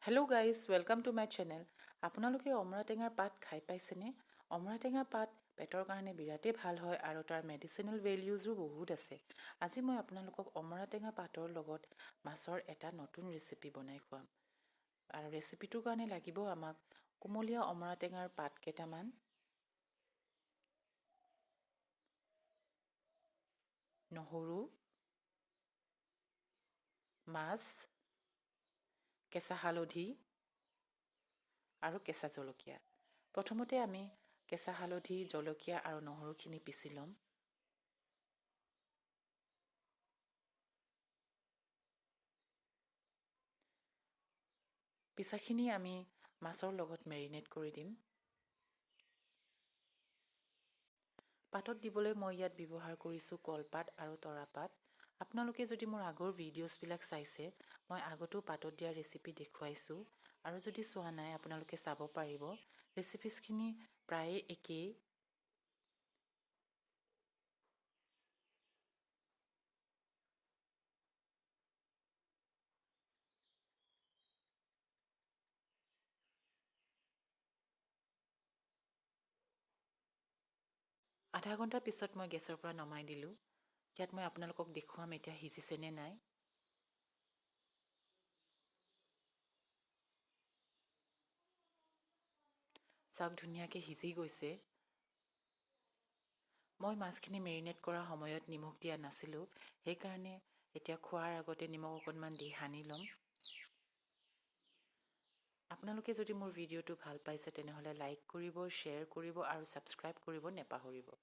Hello' guys, welcome to my channel. আপোনালোকে অমৰা টেঙাৰ পাত খাই পাইছেনে? অমৰা টেঙাৰ পাত পেটৰ কাৰণে বিৰাটেই ভাল হয় আৰু তাৰ মেডিচিনেল ভেলিউজো বহুত আছে। আজি মই আপোনালোকক অমৰা টেঙা পাতৰ লগত মাছৰ এটা নতুন ৰেচিপি বনাই খুৱাম। আৰু ৰেচিপিটোৰ কাৰণে লাগিব আমাক কুমলীয়া অমৰা টেঙাৰ পাত কেইটামান, নহৰু, মাছ, কেঁচা হালধি আৰু কেঁচা জলকীয়া। প্ৰথমতে আমি কেঁচা হালধি, জলকীয়া আৰু নহৰুখিনি পিচি ল'ম। পিচাখিনি আমি মাছৰ লগত মেৰিনেট কৰি দিম। পাতত দিবলৈ মই ইয়াত ব্যৱহাৰ কৰিছোঁ কলপাত আৰু তৰাপাত। আপোনালোকে যদি মোৰ আগৰ ভিডিঅ'ছবিলাক চাইছে, মই আগতো পাতত দিয়া ৰেচিপি দেখুৱাইছোঁ, আৰু যদি চোৱা নাই আপোনালোকে চাব পাৰিব। ৰেচিপিছখিনি প্ৰায়ে একেই। আধা ঘণ্টাৰ পিছত মই গেছৰ পৰা নমাই দিলোঁ। ইয়াত মই আপোনালোকক দেখুৱাম এতিয়া সিজিছেনে নাই। চাওক, ধুনীয়াকৈ সিজি গৈছে। মই মাছখিনি মেৰিনেট কৰাৰ সময়ত নিমখ দিয়া নাছিলোঁ, সেইকাৰণে এতিয়া খোৱাৰ আগতে নিমখ অকণমান দি সানি ল'ম। আপোনালোকে যদি মোৰ ভিডিঅ'টো ভাল পাইছে তেনেহ'লে লাইক কৰিব, শ্বেয়াৰ কৰিব আৰু ছাবস্ক্ৰাইব কৰিব নেপাহৰিব।